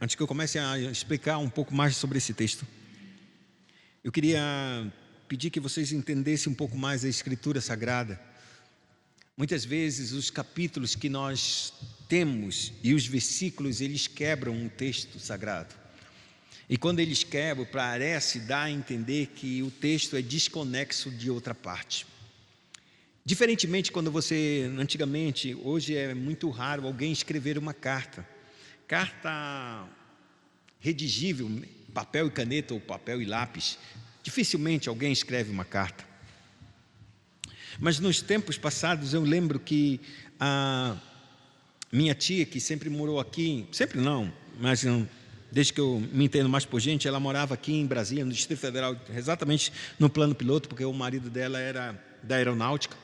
Antes que eu comece a explicar um pouco mais sobre esse texto, eu queria pedir que vocês entendessem um pouco mais a Escritura Sagrada. Muitas vezes os capítulos que nós temos e os versículos, eles quebram um texto sagrado. E quando eles quebram, parece dar a entender que o texto é desconexo de outra parte. Diferentemente quando antigamente, hoje é muito raro alguém escrever uma carta redigível, papel e caneta ou papel e lápis. Dificilmente alguém escreve uma carta. Mas nos tempos passados eu lembro que a minha tia, que sempre morou aqui, sempre não, mas desde que eu me entendo mais por gente, ela morava aqui em Brasília, no Distrito Federal, exatamente no plano piloto, porque o marido dela era da aeronáutica.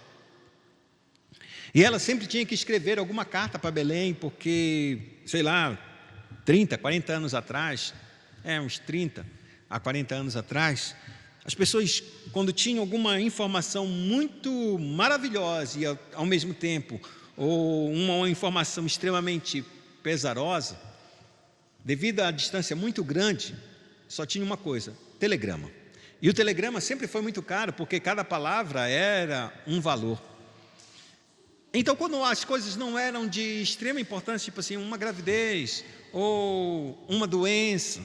E ela sempre tinha que escrever alguma carta para Belém, porque, sei lá, 30, 40 anos atrás, uns 30 a 40 anos atrás, as pessoas, quando tinham alguma informação muito maravilhosa e, ao mesmo tempo, ou uma informação extremamente pesarosa, devido à distância muito grande, só tinha uma coisa: telegrama. E o telegrama sempre foi muito caro, porque cada palavra era um valor. Então, quando as coisas não eram de extrema importância, tipo assim, uma gravidez ou uma doença,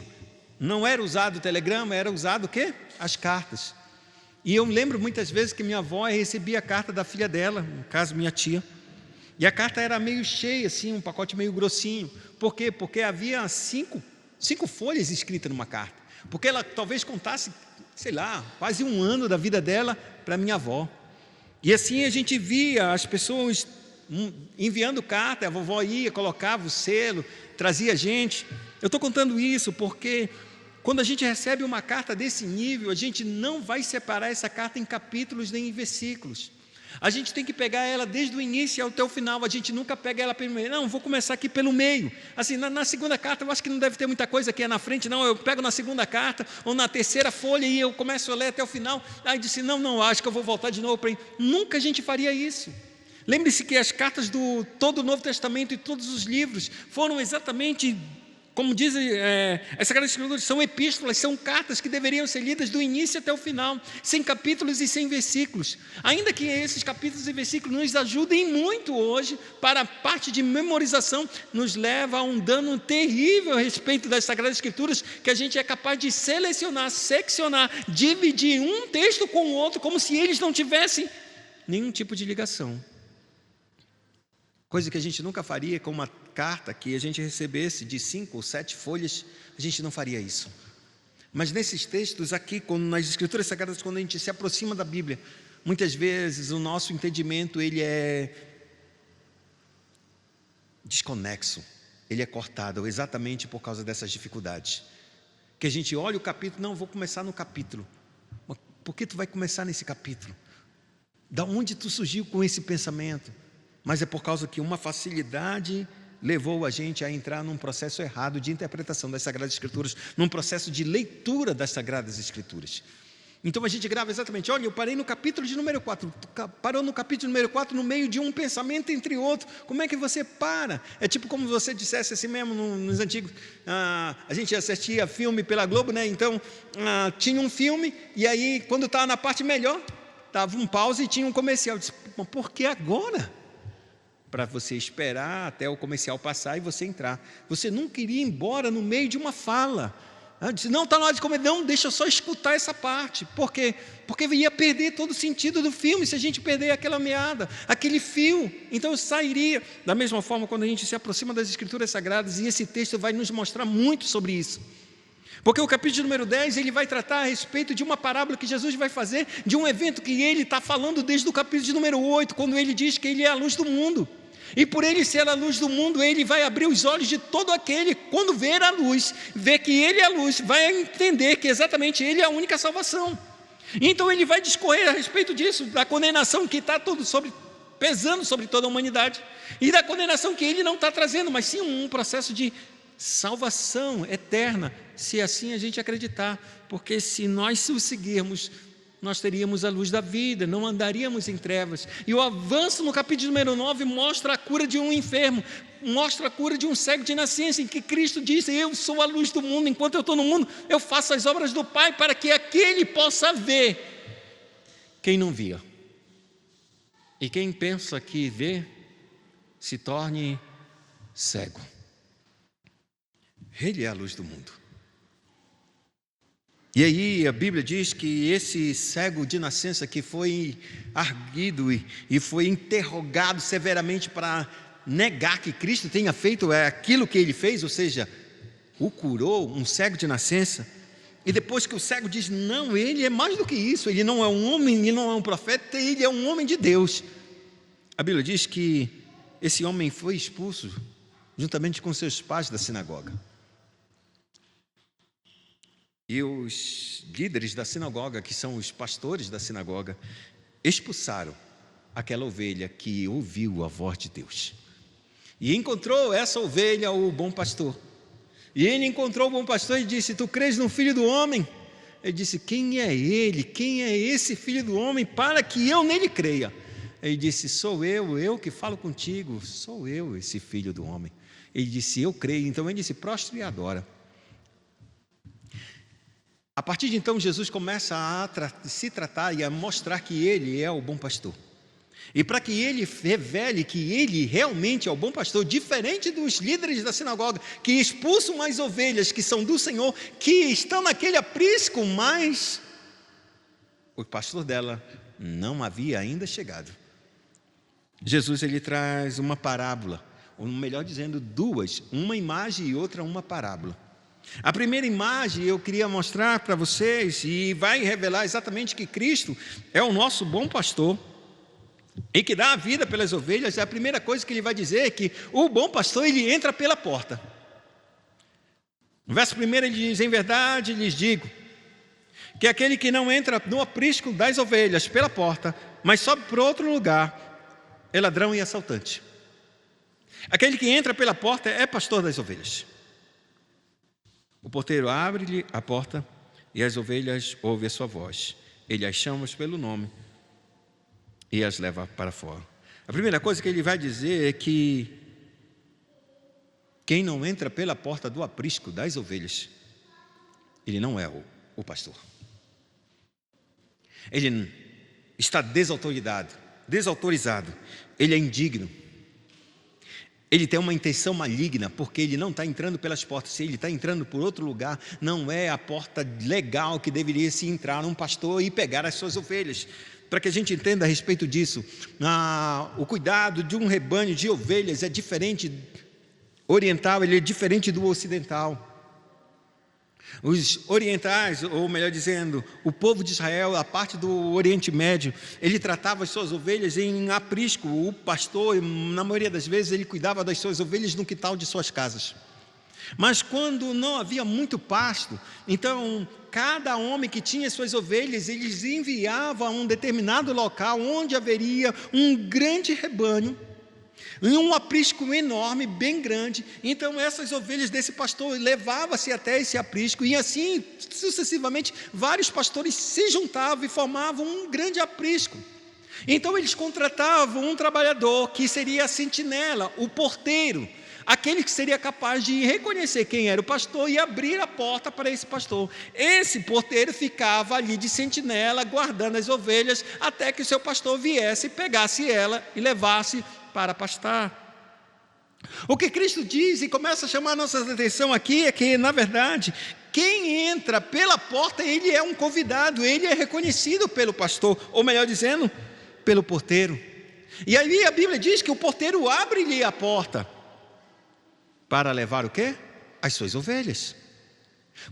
não era usado o telegrama, era usado o quê? As cartas. E eu lembro muitas vezes que minha avó recebia a carta da filha dela, no caso minha tia, e a carta era meio cheia, assim, um pacote meio grossinho. Por quê? Porque havia cinco folhas escritas numa carta. Porque ela talvez contasse, sei lá, quase um ano da vida dela para minha avó. E assim a gente via as pessoas enviando carta, a vovó ia, colocava o selo, trazia a gente. Eu estou contando isso porque quando a gente recebe uma carta desse nível, a gente não vai separar essa carta em capítulos nem em versículos. A gente tem que pegar ela desde o início até o final. A gente nunca pega ela pelo meio. Não, vou começar aqui pelo meio. Assim, na segunda carta eu acho que não deve ter muita coisa que é na frente. Não, eu pego na segunda carta ou na terceira folha e eu começo a ler até o final. Aí disse, não, acho que eu vou voltar de novo para aí. Nunca a gente faria isso. Lembre-se que as cartas do todo o Novo Testamento e todos os livros foram exatamente, como dizem as Sagradas Escrituras, são epístolas, são cartas que deveriam ser lidas do início até o final, sem capítulos e sem versículos. Ainda que esses capítulos e versículos nos ajudem muito hoje, para a parte de memorização, nos leva a um dano terrível a respeito das Sagradas Escrituras, que a gente é capaz de selecionar, seccionar, dividir um texto com o outro, como se eles não tivessem nenhum tipo de ligação. Coisa que a gente nunca faria com uma carta que a gente recebesse de 5 ou 7 folhas, a gente não faria isso. Mas nesses textos aqui, nas Escrituras Sagradas, quando a gente se aproxima da Bíblia, muitas vezes o nosso entendimento ele é desconexo, ele é cortado exatamente por causa dessas dificuldades. Que a gente olha o capítulo, não, vou começar no capítulo. Mas por que tu vai começar nesse capítulo? Da onde tu surgiu com esse pensamento? Mas é por causa que uma facilidade levou a gente a entrar num processo errado de interpretação das Sagradas Escrituras, num processo de leitura das Sagradas Escrituras. Então a gente grava exatamente, olha, eu parei no capítulo de número 4, parou no capítulo número 4 no meio de um pensamento entre outro. Como é que você para? É tipo como você dissesse assim mesmo nos antigos, a gente assistia filme pela Globo, né? Então tinha um filme e aí quando estava na parte melhor, estava um pause e tinha um comercial. Eu disse, por que agora? Para você esperar até o comercial passar e você entrar. Você não queria ir embora no meio de uma fala. Eu disse, não, está na hora de comer. Não, deixa eu só escutar essa parte. Por quê? Porque ia perder todo o sentido do filme se a gente perder aquela meada, aquele fio. Então eu sairia. Da mesma forma, quando a gente se aproxima das Escrituras Sagradas, e esse texto vai nos mostrar muito sobre isso. Porque o capítulo número 10, ele vai tratar a respeito de uma parábola que Jesus vai fazer, de um evento que ele está falando desde o capítulo de número 8, quando ele diz que ele é a luz do mundo. E por ele ser a luz do mundo, ele vai abrir os olhos de todo aquele, quando ver a luz, ver que ele é a luz, vai entender que exatamente ele é a única salvação. Então ele vai discorrer a respeito disso, da condenação que está pesando sobre toda a humanidade, e da condenação que ele não está trazendo, mas sim um processo de salvação eterna, se assim a gente acreditar, porque se nós o seguirmos, nós teríamos a luz da vida, não andaríamos em trevas. E o avanço no capítulo número 9 mostra a cura de um enfermo, mostra a cura de um cego de nascença, em que Cristo disse: eu sou a luz do mundo, enquanto eu estou no mundo, eu faço as obras do Pai, para que aquele possa ver quem não via. E quem pensa que vê, se torne cego. Ele é a luz do mundo. E aí a Bíblia diz que esse cego de nascença que foi arguido e foi interrogado severamente para negar que Cristo tenha feito aquilo que ele fez, ou seja, o curou, um cego de nascença. E depois que o cego diz: não, ele é mais do que isso, ele não é um homem, ele não é um profeta, ele é um homem de Deus. A Bíblia diz que esse homem foi expulso juntamente com seus pais da sinagoga. E os líderes da sinagoga, que são os pastores da sinagoga, expulsaram aquela ovelha que ouviu a voz de Deus. E encontrou essa ovelha o bom pastor. E ele encontrou o bom pastor e disse: tu crês no Filho do Homem? Ele disse: quem é ele? Quem é esse Filho do Homem para que eu nele creia? Ele disse: sou eu que falo contigo, sou eu esse Filho do Homem. Ele disse: eu creio. Então ele disse: prostre e adora. A partir de então, Jesus começa a se tratar e a mostrar que ele é o bom pastor. E para que ele revele que ele realmente é o bom pastor, diferente dos líderes da sinagoga, que expulsam as ovelhas que são do Senhor, que estão naquele aprisco, mas o pastor dela não havia ainda chegado. Jesus, ele traz uma parábola, ou melhor dizendo, duas, uma imagem e outra uma parábola. A primeira imagem eu queria mostrar para vocês, e vai revelar exatamente que Cristo é o nosso bom pastor, e que dá a vida pelas ovelhas. A primeira coisa que ele vai dizer é que o bom pastor, ele entra pela porta. No verso 1 ele diz: em verdade lhes digo, que aquele que não entra no aprisco das ovelhas pela porta, mas sobe por outro lugar, é ladrão e assaltante. Aquele que entra pela porta é pastor das ovelhas. O porteiro abre-lhe a porta e as ovelhas ouvem a sua voz. Ele as chama pelo nome e as leva para fora. A primeira coisa que ele vai dizer é que quem não entra pela porta do aprisco das ovelhas, ele não é o pastor. Ele está desautorizado, ele é indigno. Ele tem uma intenção maligna, porque ele não está entrando pelas portas. Se ele está entrando por outro lugar, não é a porta legal que deveria se entrar um pastor e pegar as suas ovelhas. Para que a gente entenda a respeito disso, o cuidado de um rebanho de ovelhas é diferente, oriental, ele é diferente do ocidental. Os orientais, ou melhor dizendo, o povo de Israel, a parte do Oriente Médio, ele tratava as suas ovelhas em aprisco. O pastor, na maioria das vezes, ele cuidava das suas ovelhas no quintal de suas casas. Mas quando não havia muito pasto, então cada homem que tinha suas ovelhas, eles enviavam a um determinado local onde haveria um grande rebanho, em um aprisco enorme, bem grande. Então essas ovelhas desse pastor levavam-se até esse aprisco, e assim sucessivamente vários pastores se juntavam e formavam um grande aprisco. Então eles contratavam um trabalhador que seria a sentinela, o porteiro, aquele que seria capaz de reconhecer quem era o pastor e abrir a porta para esse pastor. Esse porteiro ficava ali de sentinela, guardando as ovelhas, até que o seu pastor viesse, pegasse ela e levasse para pastar. O que Cristo diz e começa a chamar a nossa atenção aqui é que, na verdade, quem entra pela porta, ele é um convidado, ele é reconhecido pelo pastor, ou melhor dizendo, pelo porteiro. E aí a Bíblia diz que o porteiro abre-lhe a porta para levar o quê? As suas ovelhas.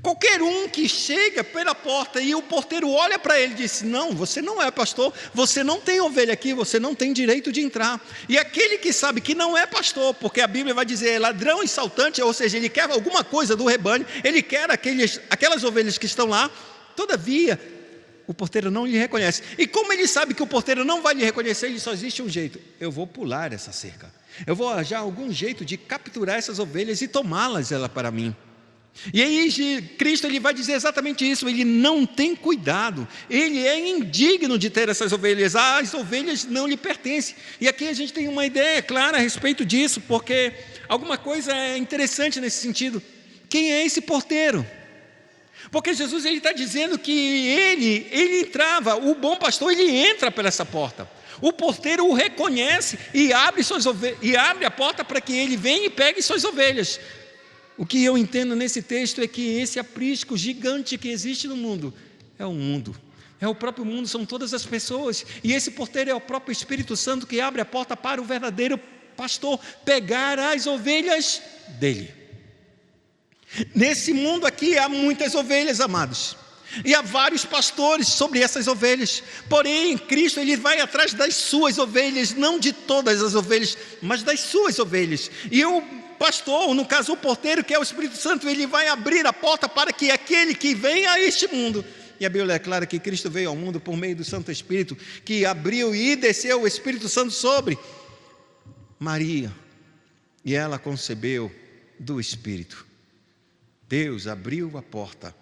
Qualquer um que chega pela porta e o porteiro olha para ele e diz: não, você não é pastor, você não tem ovelha aqui, você não tem direito de entrar. E aquele que sabe que não é pastor, porque a Bíblia vai dizer ladrão e saltante, ou seja, ele quer alguma coisa do rebanho, ele quer aquelas ovelhas que estão lá, todavia o porteiro não lhe reconhece. E como ele sabe que o porteiro não vai lhe reconhecer, ele só existe um jeito: eu vou pular essa cerca, eu vou arranjar algum jeito de capturar essas ovelhas e tomá-las ela para mim. E aí Cristo ele vai dizer exatamente isso, ele não tem cuidado, ele é indigno de ter essas ovelhas, as ovelhas não lhe pertencem. E aqui a gente tem uma ideia clara a respeito disso, porque alguma coisa é interessante nesse sentido. Quem é esse porteiro? Porque Jesus ele está dizendo que ele entrava, o bom pastor ele entra por essa porta. O porteiro o reconhece e abre a porta para que ele venha e pegue suas ovelhas. O que eu entendo nesse texto é que esse aprisco gigante que existe no mundo é o mundo, é o próprio mundo, são todas as pessoas, e esse porteiro é o próprio Espírito Santo que abre a porta para o verdadeiro pastor pegar as ovelhas dele. Nesse mundo aqui há muitas ovelhas, amados, e há vários pastores sobre essas ovelhas, porém Cristo ele vai atrás das suas ovelhas, não de todas as ovelhas, mas das suas ovelhas. E o pastor, ou no caso o porteiro, que é o Espírito Santo, ele vai abrir a porta para que aquele que vem a este mundo, e a Bíblia é clara que Cristo veio ao mundo por meio do Santo Espírito, que abriu e desceu o Espírito Santo sobre Maria, e ela concebeu do Espírito. Deus abriu a porta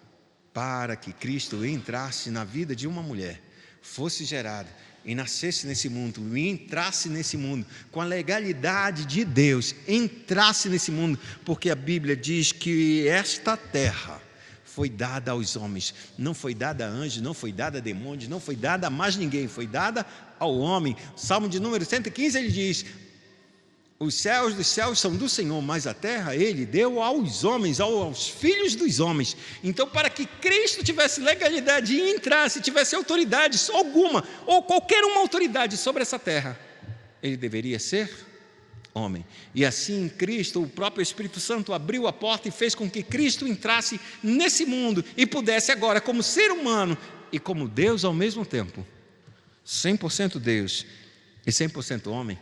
para que Cristo entrasse na vida de uma mulher, fosse gerado e nascesse nesse mundo, e entrasse nesse mundo, com a legalidade de Deus, entrasse nesse mundo, porque a Bíblia diz que esta terra foi dada aos homens, não foi dada a anjos, não foi dada a demônios, não foi dada a mais ninguém, foi dada ao homem. Salmo de número 115 ele diz: os céus dos céus são do Senhor, mas a terra Ele deu aos homens, aos filhos dos homens. Então, para que Cristo tivesse legalidade e entrasse, tivesse autoridade alguma, ou qualquer uma autoridade sobre essa terra, Ele deveria ser homem. E assim Cristo, o próprio Espírito Santo abriu a porta e fez com que Cristo entrasse nesse mundo e pudesse agora, como ser humano e como Deus ao mesmo tempo, 100% Deus e 100% homem,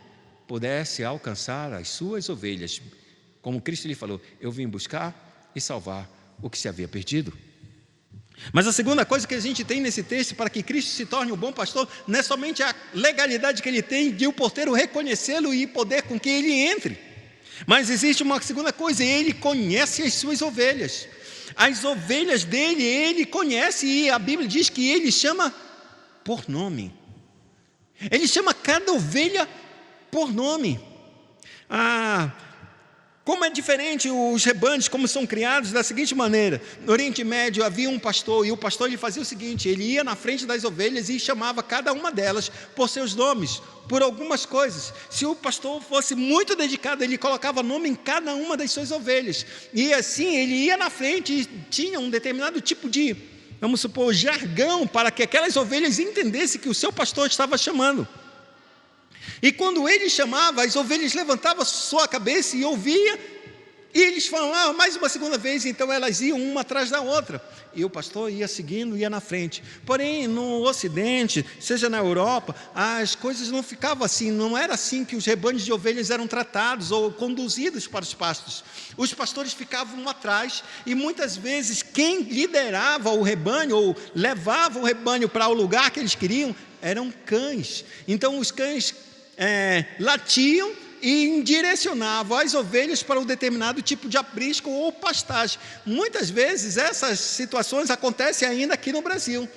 pudesse alcançar as suas ovelhas. Como Cristo lhe falou: eu vim buscar e salvar o que se havia perdido. Mas a segunda coisa que a gente tem nesse texto, para que Cristo se torne um bom pastor, não é somente a legalidade que ele tem de o porteiro reconhecê-lo e poder com que ele entre, mas existe uma segunda coisa: ele conhece as suas ovelhas. As ovelhas dele ele conhece, e a Bíblia diz que ele chama por nome. Ele chama cada ovelha por nome. Como é diferente os rebanhos, como são criados da seguinte maneira: no Oriente Médio havia um pastor, e o pastor ele fazia o seguinte: ele ia na frente das ovelhas e chamava cada uma delas por seus nomes, por algumas coisas. Se o pastor fosse muito dedicado, ele colocava nome em cada uma das suas ovelhas, e assim ele ia na frente e tinha um determinado tipo de, vamos supor, jargão, para que aquelas ovelhas entendessem que o seu pastor estava chamando. E quando ele chamava, as ovelhas levantavam sua cabeça e ouvia, e eles falavam mais uma segunda vez, então elas iam uma atrás da outra, e o pastor ia seguindo, ia na frente. Porém, no Ocidente, seja na Europa, as coisas não ficavam assim, não era assim que os rebanhos de ovelhas eram tratados ou conduzidos para os pastos. Os pastores ficavam atrás, e muitas vezes quem liderava o rebanho, ou levava o rebanho para o lugar que eles queriam, eram cães. Então os cães latiam e direcionavam as ovelhas para um determinado tipo de aprisco ou pastagem. Muitas vezes essas situações acontecem ainda aqui no Brasil,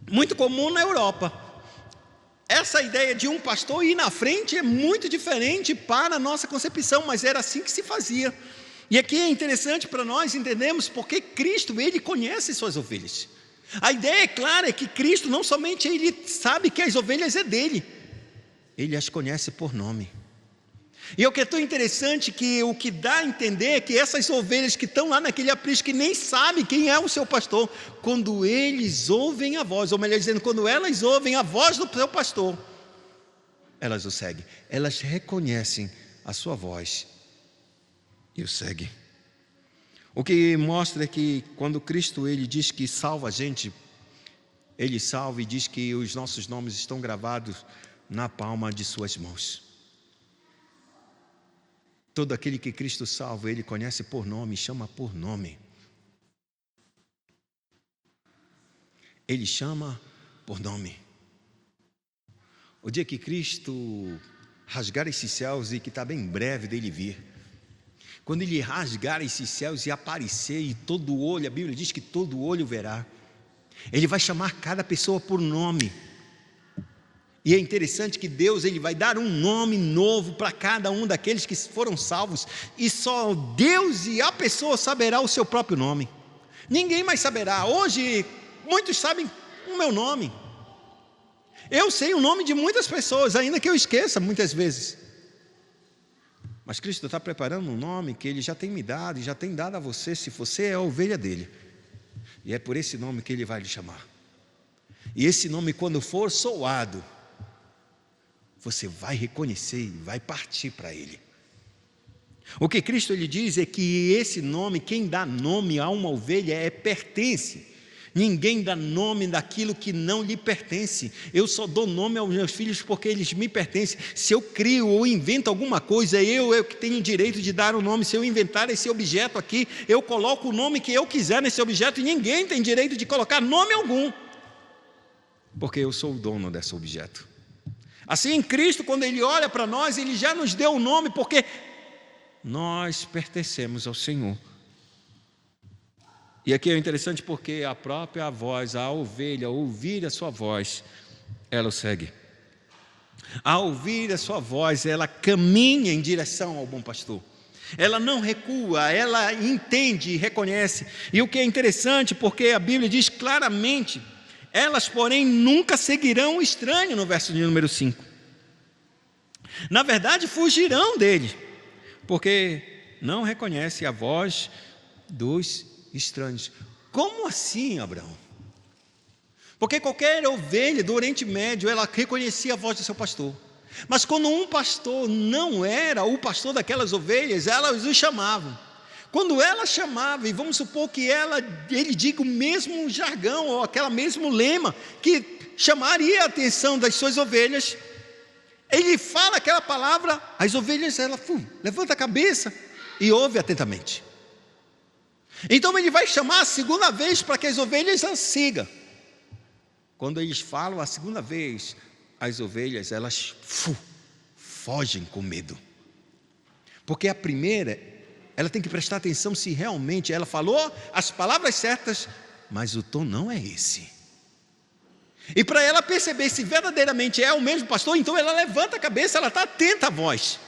muito comum na Europa. Essa ideia de um pastor ir na frente é muito diferente para a nossa concepção, mas era assim que se fazia. E aqui é interessante para nós entendermos porque Cristo ele conhece suas ovelhas. A ideia clara é que Cristo não somente ele sabe que as ovelhas é dele, ele as conhece por nome. E o que é tão interessante, que o que dá a entender é que essas ovelhas que estão lá naquele aprisco, que nem sabem quem é o seu pastor, quando eles ouvem a voz, ou melhor dizendo, quando elas ouvem a voz do seu pastor, elas o seguem, elas reconhecem a sua voz e o seguem. O que mostra é que quando Cristo ele diz que salva a gente, ele salva e diz que os nossos nomes estão gravados na palma de suas mãos. Todo aquele que Cristo salva, ele conhece por nome, chama por nome. Ele chama por nome. O dia que Cristo rasgar esses céus, e que está bem breve dele vir, Quando Ele rasgar esses céus e aparecer, e todo olho, a Bíblia diz que todo olho verá, Ele vai chamar cada pessoa por nome. E é interessante que Deus, Ele vai dar um nome novo para cada um daqueles que foram salvos, e só Deus e a pessoa saberá o seu próprio nome. Ninguém mais saberá. Hoje, muitos sabem o meu nome. Eu sei o nome de muitas pessoas, ainda que eu esqueça muitas vezes. Mas Cristo está preparando um nome que Ele já tem me dado, e já tem dado a você, se você é a ovelha dEle. E é por esse nome que Ele vai lhe chamar. E esse nome, quando for soado, você vai reconhecer e vai partir para Ele. O que Cristo Ele diz é que esse nome, quem dá nome a uma ovelha pertence. Ninguém dá nome daquilo que não lhe pertence. Eu só dou nome aos meus filhos porque eles me pertencem. Se eu crio ou invento alguma coisa, eu que tenho o direito de dar o nome. Se eu inventar esse objeto aqui, eu coloco o nome que eu quiser nesse objeto, e ninguém tem direito de colocar nome algum, porque eu sou o dono desse objeto. Assim, Cristo, quando Ele olha para nós, Ele já nos deu o nome, porque nós pertencemos ao Senhor. E aqui é interessante porque a própria voz, a ovelha, ao ouvir a sua voz, ela o segue. Ao ouvir a sua voz, ela caminha em direção ao bom pastor. Ela não recua, ela entende e reconhece. E o que é interessante, porque a Bíblia diz claramente: elas, porém, nunca seguirão o estranho, no verso de número 5. Na verdade, fugirão dele, porque não reconhece a voz dos estranhos. Como assim, Abraão? Porque qualquer ovelha do Oriente Médio, ela reconhecia a voz do seu pastor. Mas quando um pastor não era o pastor daquelas ovelhas, elas o chamavam. Quando ela chamava, e vamos supor que ele diga o mesmo jargão, ou aquele mesmo lema, que chamaria a atenção das suas ovelhas, ele fala aquela palavra, as ovelhas, levanta a cabeça e ouve atentamente. Então ele vai chamar a segunda vez para que as ovelhas a sigam. Quando eles falam a segunda vez, as ovelhas, elas fogem com medo. Porque a primeira, ela tem que prestar atenção se realmente ela falou as palavras certas, mas o tom não é esse. E para ela perceber se verdadeiramente é o mesmo pastor, então ela levanta a cabeça, ela está atenta à voz.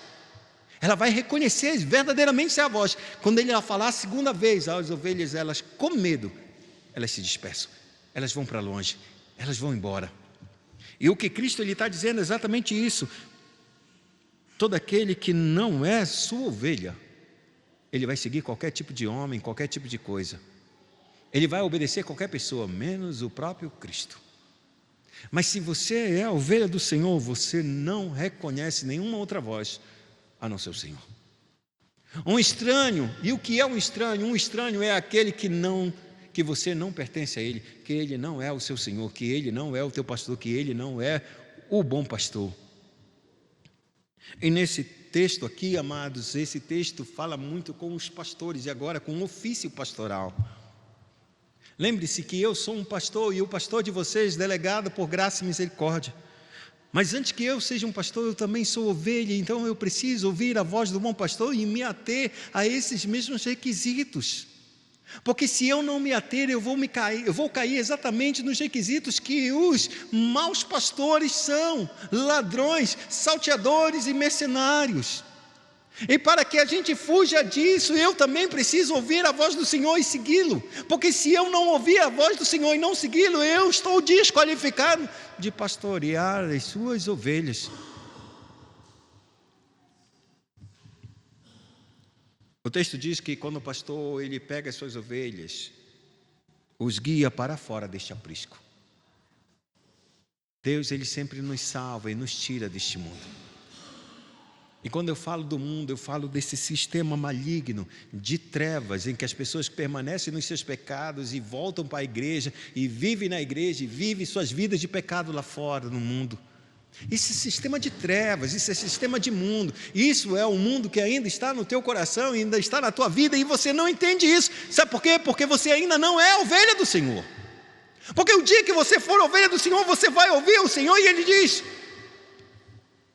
Ela vai reconhecer verdadeiramente se é a voz. Quando ele falar a segunda vez, as ovelhas, elas com medo, elas se dispersam, elas vão para longe, elas vão embora. E o que Cristo está dizendo é exatamente isso. Todo aquele que não é sua ovelha, ele vai seguir qualquer tipo de homem, qualquer tipo de coisa. Ele vai obedecer qualquer pessoa, menos o próprio Cristo. Mas se você é a ovelha do Senhor, você não reconhece nenhuma outra voz a não ser o Senhor. Um estranho, e o que é um estranho? Um estranho é aquele que você não pertence a ele, que ele não é o seu Senhor, que ele não é o teu pastor, que ele não é o bom pastor. E nesse texto aqui, amados, esse texto fala muito com os pastores, e agora com o ofício pastoral. Lembre-se que eu sou um pastor, e o pastor de vocês, delegado por graça e misericórdia. Mas antes que eu seja um pastor, eu também sou ovelha, então eu preciso ouvir a voz do bom pastor e me ater a esses mesmos requisitos. Porque se eu não me ater, eu vou cair exatamente nos requisitos que os maus pastores são: ladrões, salteadores e mercenários. E para que a gente fuja disso, eu também preciso ouvir a voz do Senhor e segui-lo. Porque se eu não ouvir a voz do Senhor e não segui-lo, eu estou desqualificado de pastorear as suas ovelhas. O texto diz que quando o pastor ele pega as suas ovelhas, os guia para fora deste aprisco. Deus ele sempre nos salva e nos tira deste mundo. E quando eu falo do mundo, eu falo desse sistema maligno de trevas, em que as pessoas permanecem nos seus pecados e voltam para a igreja, e vivem na igreja, e vivem suas vidas de pecado lá fora, no mundo. Isso é sistema de trevas, isso é sistema de mundo. Isso é um mundo que ainda está no teu coração, ainda está na tua vida, e você não entende isso. Sabe por quê? Porque você ainda não é ovelha do Senhor. Porque o dia que você for ovelha do Senhor, você vai ouvir o Senhor, e Ele diz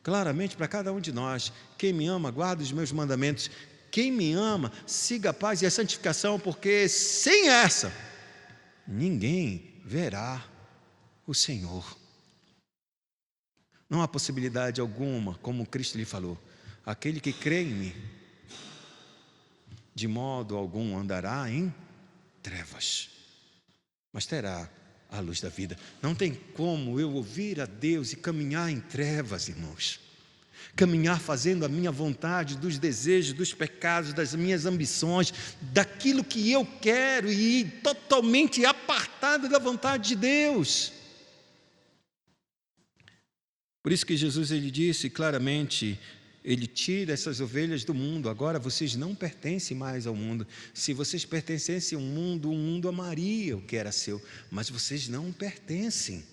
claramente para cada um de nós: quem me ama, guarda os meus mandamentos. Quem me ama, siga a paz e a santificação, porque sem essa, ninguém verá o Senhor. Não há possibilidade alguma, como Cristo lhe falou, aquele que crê em mim, de modo algum andará em trevas, mas terá a luz da vida. Não tem como eu ouvir a Deus e caminhar em trevas, irmãos. Caminhar fazendo a minha vontade, dos desejos, dos pecados, das minhas ambições, daquilo que eu quero e ir totalmente apartado da vontade de Deus. Por isso que Jesus, ele disse claramente, ele tira essas ovelhas do mundo. Agora vocês não pertencem mais ao mundo. Se vocês pertencessem ao mundo, o mundo amaria o que era seu, mas vocês não pertencem.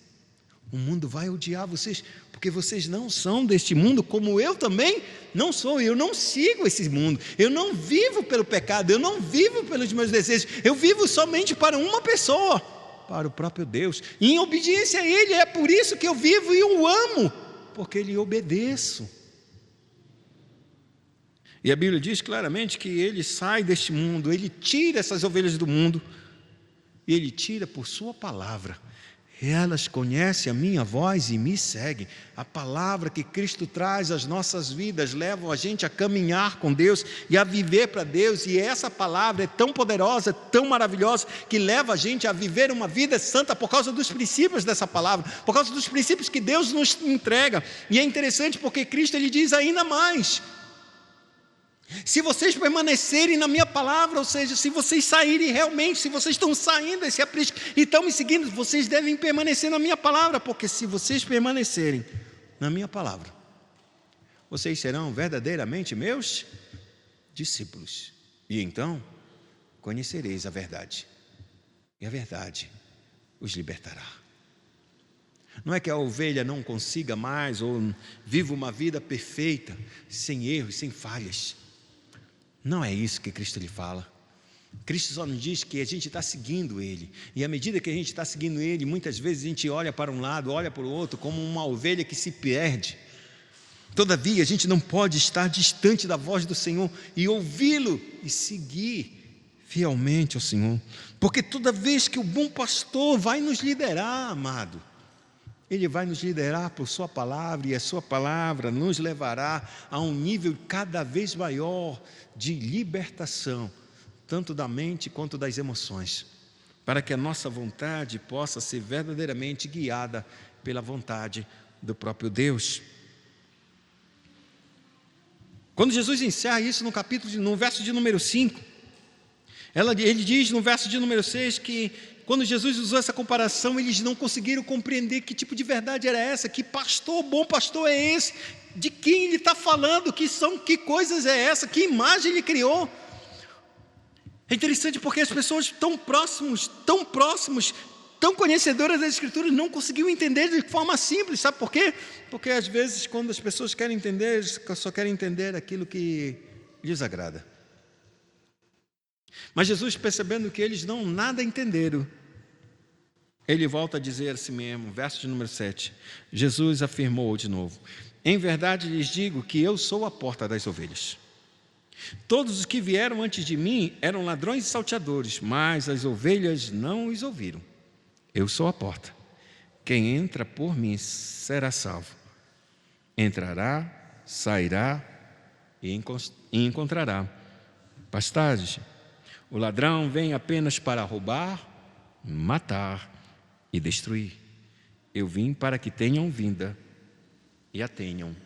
O mundo vai odiar vocês, porque vocês não são deste mundo, como eu também não sou. Eu não sigo esse mundo, eu não vivo pelo pecado, eu não vivo pelos meus desejos, eu vivo somente para uma pessoa, para o próprio Deus, e em obediência a Ele. É por isso que eu vivo e o amo, porque lhe obedeço. E a Bíblia diz claramente que Ele sai deste mundo, Ele tira essas ovelhas do mundo, e Ele tira por sua palavra. Elas conhecem a minha voz e me seguem. A palavra que Cristo traz às nossas vidas leva a gente a caminhar com Deus e a viver para Deus. E essa palavra é tão poderosa, tão maravilhosa, que leva a gente a viver uma vida santa por causa dos princípios dessa palavra, por causa dos princípios que Deus nos entrega. E é interessante porque Cristo, ele diz ainda mais: se vocês permanecerem na minha palavra, ou seja, se vocês saírem realmente, se vocês estão saindo desse aprisco e estão me seguindo, vocês devem permanecer na minha palavra, porque se vocês permanecerem na minha palavra, vocês serão verdadeiramente meus discípulos. E então conhecereis a verdade, e a verdade os libertará. Não é que a ovelha não consiga mais, ou viva uma vida perfeita, sem erros, sem falhas. Não é isso que Cristo lhe fala. Cristo só nos diz que a gente está seguindo Ele, e à medida que a gente está seguindo Ele, muitas vezes a gente olha para um lado, olha para o outro, como uma ovelha que se perde. Todavia, a gente não pode estar distante da voz do Senhor e ouvi-lo e seguir fielmente ao Senhor, porque toda vez que o bom pastor vai nos liderar, amado, Ele vai nos liderar por sua palavra, e a sua palavra nos levará a um nível cada vez maior de libertação, tanto da mente quanto das emoções, para que a nossa vontade possa ser verdadeiramente guiada pela vontade do próprio Deus. Quando Jesus encerra isso no verso de número 5, ele diz no verso de número 6 que quando Jesus usou essa comparação, eles não conseguiram compreender que tipo de verdade era essa, que pastor, bom pastor é esse, de quem ele está falando, que coisas é essa, que imagem ele criou. É interessante porque as pessoas tão próximos, tão conhecedoras das Escrituras, não conseguiam entender de forma simples. Sabe por quê? Porque às vezes quando as pessoas querem entender, eles só querem entender aquilo que lhes agrada. Mas Jesus, percebendo que eles nada entenderam, Ele volta a dizer a si mesmo, verso de número 7, Jesus afirmou de novo: em verdade lhes digo que eu sou a porta das ovelhas. Todos os que vieram antes de mim eram ladrões e salteadores, mas as ovelhas não os ouviram. Eu sou a porta. Quem entra por mim será salvo. Entrará, sairá e encontrará pastagem. O ladrão vem apenas para roubar, matar e destruir. Eu vim para que tenham vida e a tenham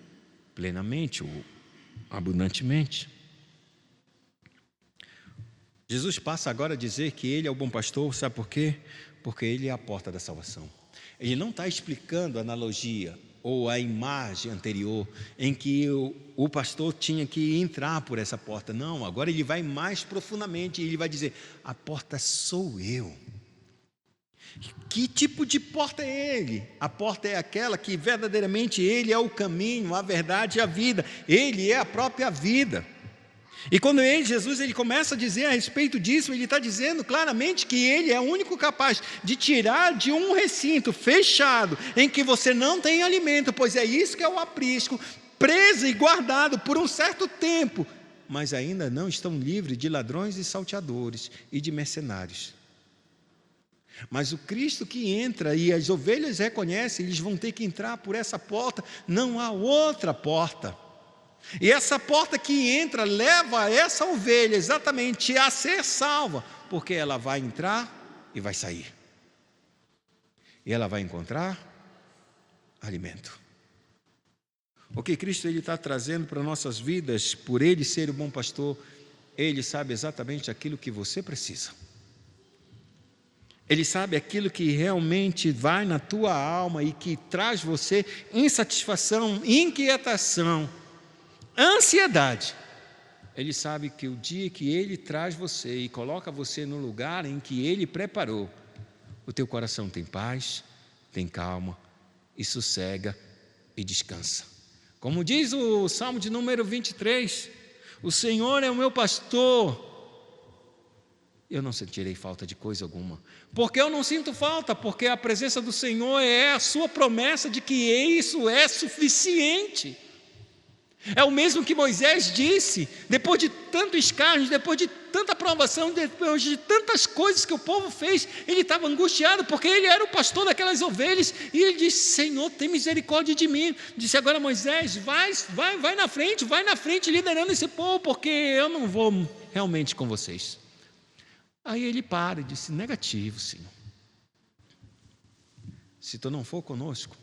plenamente ou abundantemente. Jesus passa agora a dizer que Ele é o bom pastor, sabe por quê? Porque Ele é a porta da salvação. Ele não está explicando a analogia ou a imagem anterior em que o pastor tinha que entrar por essa porta. Não, agora ele vai mais profundamente e ele vai dizer: a porta sou eu. Que tipo de porta é Ele? A porta é aquela que verdadeiramente Ele é o caminho, a verdade e a vida. Ele é a própria vida. E quando Jesus começa a dizer a respeito disso, ele está dizendo claramente que Ele é o único capaz de tirar de um recinto fechado, em que você não tem alimento, pois é isso que é o aprisco, preso e guardado por um certo tempo, mas ainda não estão livres de ladrões e salteadores e de mercenários. Mas o Cristo que entra e as ovelhas reconhecem, eles vão ter que entrar por essa porta, não há outra porta. E essa porta que entra leva essa ovelha exatamente a ser salva, porque ela vai entrar e vai sair. E ela vai encontrar alimento. O que Cristo está trazendo para nossas vidas, por Ele ser o bom pastor, Ele sabe exatamente aquilo que você precisa. Ele sabe aquilo que realmente vai na tua alma e que traz você insatisfação, inquietação, ansiedade. Ele sabe que o dia que Ele traz você e coloca você no lugar em que Ele preparou, o teu coração tem paz, tem calma e sossega e descansa. Como diz o Salmo de número 23, o Senhor é o meu pastor, eu não sentirei falta de coisa alguma. Porque eu não sinto falta, porque a presença do Senhor é a sua promessa de que isso é suficiente. É o mesmo que Moisés disse, depois de tanto escárnio, depois de tanta provação, depois de tantas coisas que o povo fez, ele estava angustiado, porque ele era o pastor daquelas ovelhas, e ele disse: Senhor, tem misericórdia de mim. Disse: agora Moisés, vai na frente, liderando esse povo, porque eu não vou realmente com vocês. Aí ele para e disse: negativo, Senhor. Se tu não for conosco,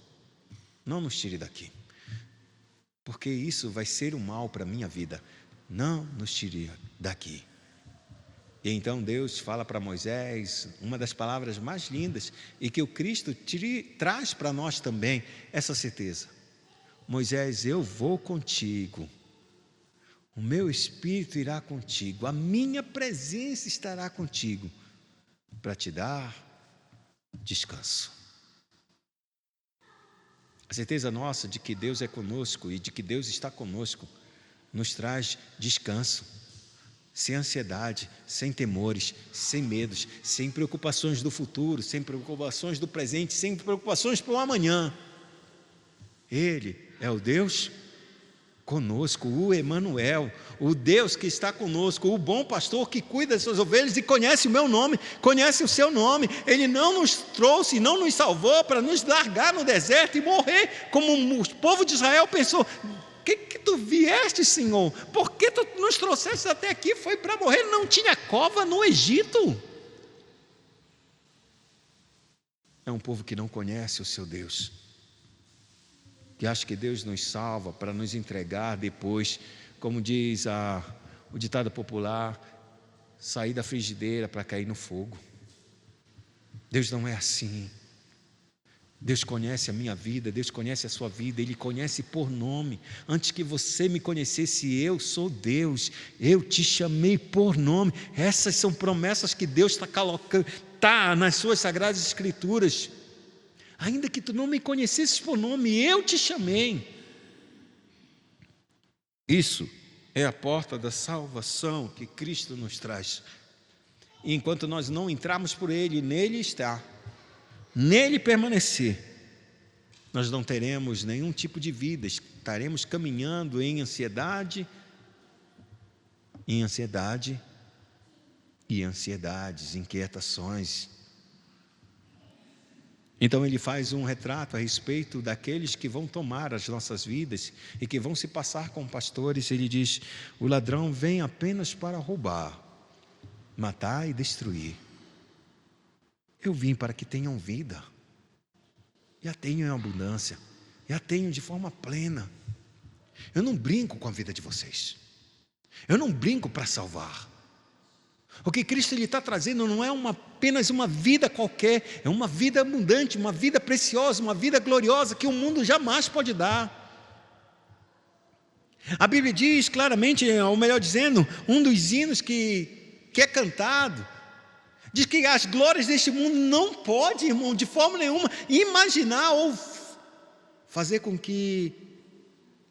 não nos tire daqui, porque isso vai ser um mal para a minha vida. Não nos tire daqui. E então Deus fala para Moisés uma das palavras mais lindas e que o Cristo traz para nós também essa certeza: Moisés, eu vou contigo, o meu Espírito irá contigo, a minha presença estará contigo para te dar descanso. A certeza nossa de que Deus é conosco e de que Deus está conosco nos traz descanso, sem ansiedade, sem temores, sem medos, sem preocupações do futuro, sem preocupações do presente, sem preocupações para o amanhã. Ele é o Deus conosco, o Emanuel, o Deus que está conosco, o bom pastor que cuida das suas ovelhas e conhece o meu nome, conhece o seu nome. Ele não nos trouxe, não nos salvou para nos largar no deserto e morrer, como o povo de Israel pensou: que tu vieste, Senhor? Por que tu nos trouxeste até aqui? Foi para morrer, não tinha cova no Egito. É um povo que não conhece o seu Deus, que acha que Deus nos salva para nos entregar depois, como diz o ditado popular, sair da frigideira para cair no fogo. Deus não é assim. Deus conhece a minha vida, Deus conhece a sua vida, Ele conhece por nome. Antes que você me conhecesse, eu sou Deus, eu te chamei por nome. Essas são promessas que Deus está colocando, nas suas sagradas escrituras. Ainda que tu não me conhecesses por nome, eu te chamei. Isso é a porta da salvação que Cristo nos traz. E enquanto nós não entrarmos por Ele, nele está, nele permanecer, nós não teremos nenhum tipo de vida, estaremos caminhando em ansiedade, inquietações. Então ele faz um retrato a respeito daqueles que vão tomar as nossas vidas e que vão se passar como pastores. Ele diz: o ladrão vem apenas para roubar, matar e destruir. Eu vim para que tenham vida, e a tenham em abundância, e a tenham de forma plena. Eu não brinco com a vida de vocês, eu não brinco para salvar. O que Cristo está trazendo não é apenas uma vida qualquer, é uma vida abundante, uma vida preciosa, uma vida gloriosa que o mundo jamais pode dar. A Bíblia diz claramente, ou melhor dizendo, um dos hinos que é cantado, diz que as glórias deste mundo não pode, irmão, de forma nenhuma, imaginar ou fazer com que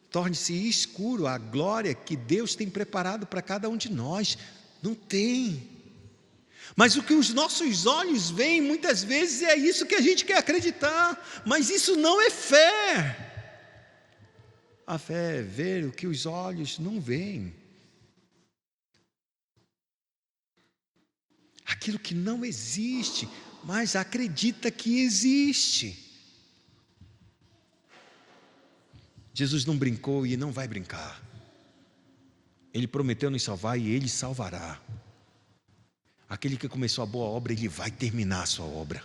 torne-se escuro a glória que Deus tem preparado para cada um de nós. Não tem. Mas o que os nossos olhos veem muitas vezes é isso que a gente quer acreditar, mas isso não é fé. A fé é ver o que os olhos não veem. aquilo que não existe, mas acredita que existe. Jesus não brincou e não vai brincar. Ele prometeu nos salvar e Ele salvará. Aquele que começou a boa obra, Ele vai terminar a sua obra.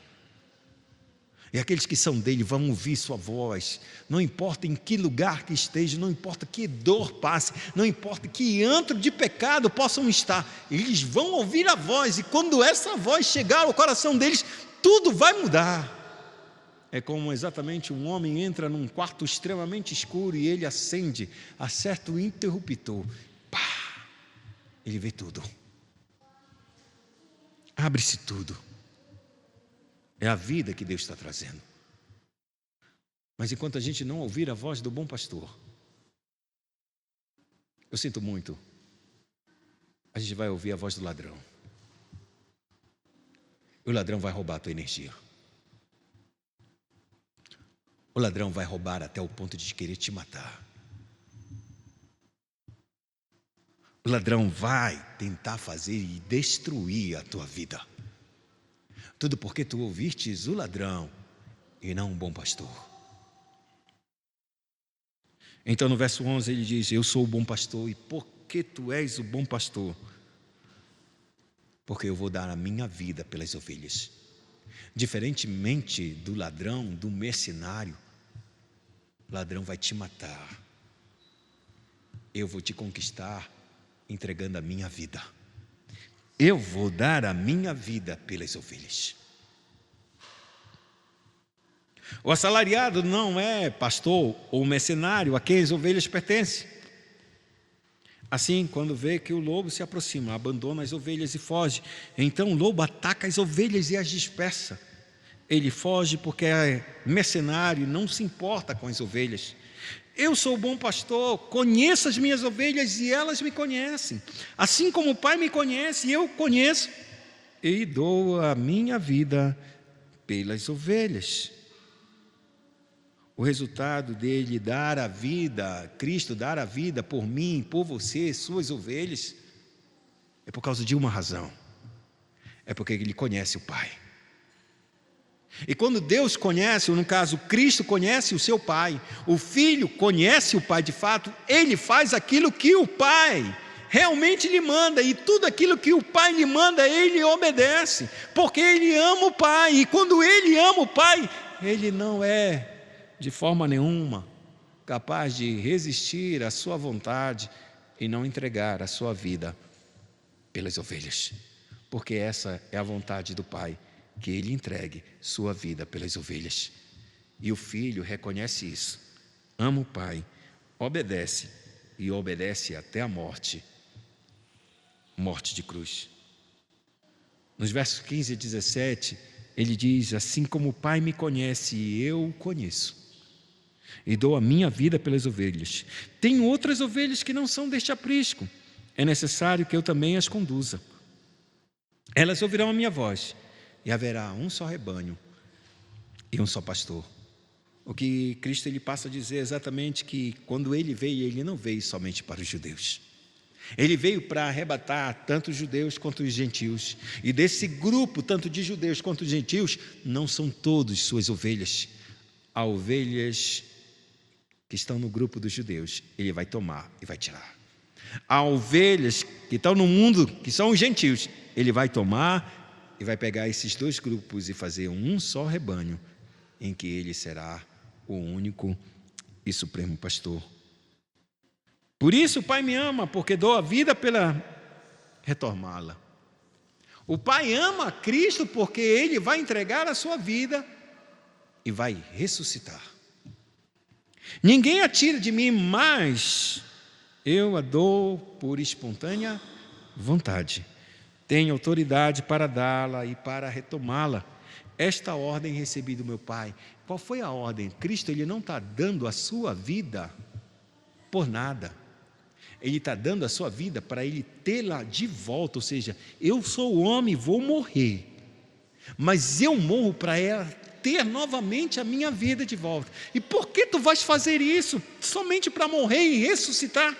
E aqueles que são dele vão ouvir sua voz. Não importa em que lugar que esteja, não importa que dor passe, não importa que antro de pecado possam estar, eles vão ouvir a voz, e quando essa voz chegar ao coração deles, tudo vai mudar. É como exatamente um homem entra num quarto extremamente escuro e ele acende, acerta o interruptor, pá, ele vê tudo. Abre-se tudo. É a vida que Deus está trazendo. Mas enquanto a gente não ouvir a voz do bom pastor, eu sinto muito, a gente vai ouvir a voz do ladrão. E o ladrão vai roubar a tua energia. O ladrão vai roubar até o ponto de querer te matar. O ladrão vai tentar fazer e destruir a tua vida. Tudo porque tu ouvistes o ladrão e não um bom pastor. Então no verso 11 ele diz: eu sou o bom pastor. E por que tu és o bom pastor? Porque eu vou dar a minha vida pelas ovelhas. Diferentemente do ladrão, do mercenário, o ladrão vai te matar. Eu vou te conquistar entregando a minha vida. Eu vou dar a minha vida pelas ovelhas. O assalariado não é pastor ou mercenário a quem as ovelhas pertencem. Assim, quando vê que o lobo se aproxima, abandona as ovelhas e foge. Então o lobo ataca as ovelhas e as dispersa. Ele foge porque é mercenário e não se importa com as ovelhas. Eu sou o bom pastor, conheço as minhas ovelhas e elas me conhecem. Assim como o Pai me conhece, eu conheço e dou a minha vida pelas ovelhas. O resultado dele dar a vida, Cristo dar a vida por mim, por você, suas ovelhas, é por causa de uma razão. É porque ele conhece o Pai. E quando Deus conhece, ou no caso Cristo conhece o seu Pai, o Filho conhece o Pai de fato, ele faz aquilo que o Pai realmente lhe manda, e tudo aquilo que o Pai lhe manda, ele obedece, porque ele ama o Pai, e quando ele ama o Pai, ele não é de forma nenhuma capaz de resistir à sua vontade e não entregar a sua vida pelas ovelhas, porque essa é a vontade do Pai, que ele entregue sua vida pelas ovelhas. E o filho reconhece isso, ama o Pai, obedece e obedece até a morte, morte de cruz. Nos versos 15 e 17 ele diz: assim como o Pai me conhece, eu o conheço e dou a minha vida pelas ovelhas. Tenho outras ovelhas que não são deste aprisco, é necessário que eu também as conduza. Elas ouvirão a minha voz, e haverá um só rebanho e um só pastor. O que Cristo ele passa a dizer exatamente que quando ele veio, ele não veio somente para os judeus. Ele veio para arrebatar tanto os judeus quanto os gentios. E desse grupo, tanto de judeus quanto de gentios, não são todos suas ovelhas. Há ovelhas que estão no grupo dos judeus, ele vai tomar e vai tirar. Há ovelhas que estão no mundo, que são os gentios, ele vai tomar e vai pegar esses dois grupos e fazer um só rebanho, em que ele será o único e supremo pastor. Por isso o Pai me ama, porque dou a vida para retomá-la. O Pai ama a Cristo porque ele vai entregar a sua vida e vai ressuscitar. Ninguém a tira de mim, mas eu a dou por espontânea vontade. Tenho autoridade para dá-la e para retomá-la. Esta ordem recebi do meu Pai. Qual foi a ordem? Cristo ele não está dando a sua vida por nada. Ele está dando a sua vida para ele tê-la de volta. Ou seja, eu sou homem, vou morrer, mas eu morro para ela ter novamente a minha vida de volta. E por que tu vais fazer isso? Somente para morrer e ressuscitar?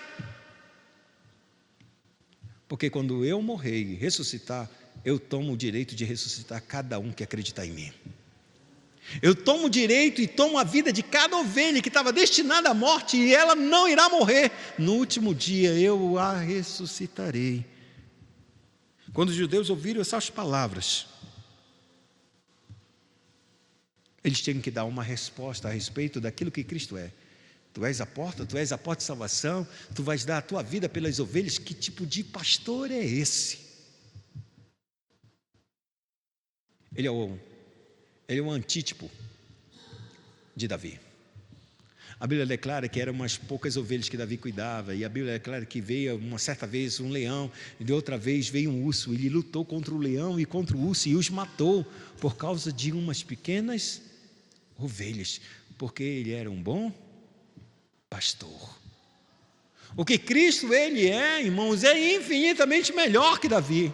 Porque quando eu morrer e ressuscitar, eu tomo o direito de ressuscitar cada um que acreditar em mim. Eu tomo o direito e tomo a vida de cada ovelha que estava destinada à morte, e ela não irá morrer. No último dia eu a ressuscitarei. Quando os judeus ouviram essas palavras, eles tinham que dar uma resposta a respeito daquilo que Cristo é. Tu és a porta de salvação, tu vais dar a tua vida pelas ovelhas. Que tipo de pastor é esse? Ele é o antítipo de Davi. A Bíblia declara que eram umas poucas ovelhas que Davi cuidava, e a Bíblia declara que veio uma certa vez um leão, e de outra vez veio um urso. Ele lutou contra o leão e contra o urso e os matou por causa de umas pequenas ovelhas, porque ele era um bom pastor. O que Cristo ele é, irmãos, é infinitamente melhor que Davi,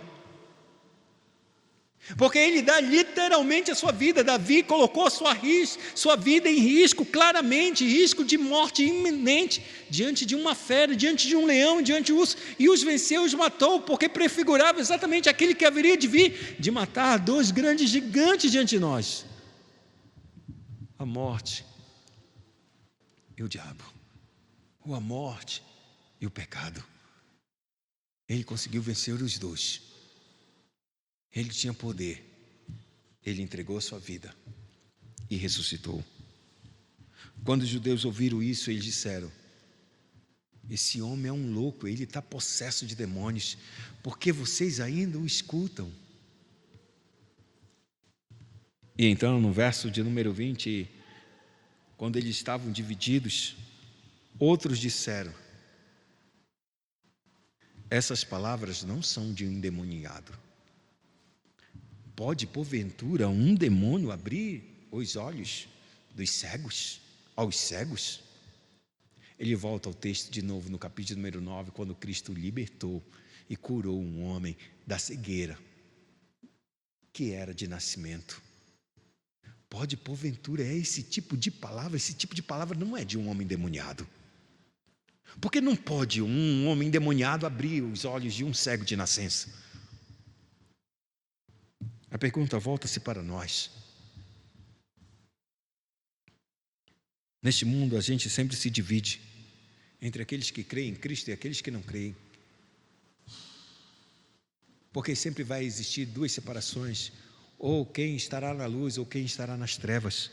porque ele dá literalmente a sua vida. Davi colocou sua vida em risco, claramente, risco de morte iminente, diante de uma fera, diante de um leão, diante de um urso, e os venceu, os matou, porque prefigurava exatamente aquele que haveria de vir, de matar dois grandes gigantes diante de nós: a morte e o diabo, ou a morte e o pecado. Ele conseguiu vencer os dois. Ele tinha poder, ele entregou a sua vida e ressuscitou. Quando os judeus ouviram isso, eles disseram: esse homem é um louco, ele está possesso de demônios, porque vocês ainda o escutam? E então, no verso de número 20, quando eles estavam divididos, outros disseram: essas palavras não são de um endemoniado. Pode, porventura, um demônio abrir os olhos dos cegos, aos cegos? Ele volta ao texto de novo, no capítulo número 9, quando Cristo libertou e curou um homem da cegueira, que era de nascimento. Pode, porventura, é esse tipo de palavra? Esse tipo de palavra não é de um homem endemoniado. Porque não pode um homem endemoniado abrir os olhos de um cego de nascença? A pergunta volta-se para nós. Neste mundo a gente sempre se divide entre aqueles que creem em Cristo e aqueles que não creem, porque sempre vai existir duas separações: ou quem estará na luz ou quem estará nas trevas.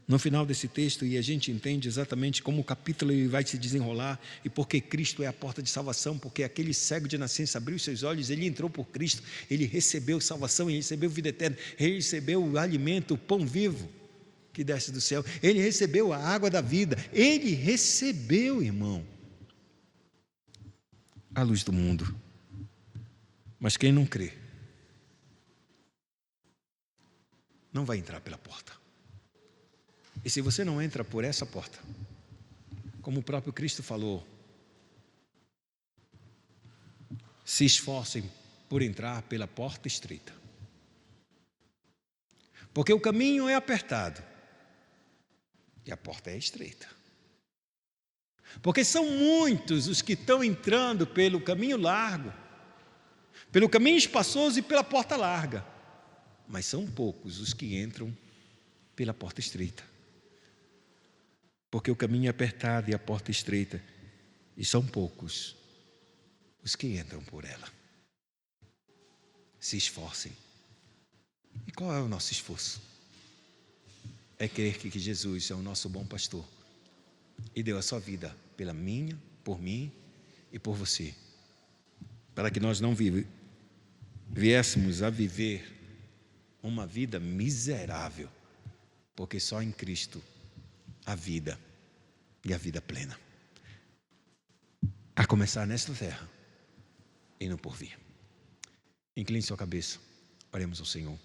No final desse texto, e a gente entende exatamente como o capítulo vai se desenrolar, e porque Cristo é a porta de salvação, porque aquele cego de nascença abriu seus olhos, ele entrou por Cristo, ele recebeu salvação, ele recebeu vida eterna, ele recebeu o alimento, o pão vivo que desce do céu, ele recebeu a água da vida, ele recebeu, irmão, a luz do mundo. Mas quem não crê não vai entrar pela porta. E se você não entra por essa porta, como o próprio Cristo falou, se esforcem por entrar pela porta estreita, porque o caminho é apertado e a porta é estreita, porque são muitos os que estão entrando pelo caminho largo, pelo caminho espaçoso e pela porta larga, mas são poucos os que entram pela porta estreita. Porque o caminho é apertado e a porta estreita, e são poucos os que entram por ela. Se esforcem. E qual é o nosso esforço? É crer que Jesus é o nosso bom pastor e deu a sua vida pela minha, por mim e por você, para que nós não viéssemos a viver uma vida miserável, porque só em Cristo a vida e a vida plena, a começar nesta terra e no porvir. Incline sua cabeça, oremos ao Senhor.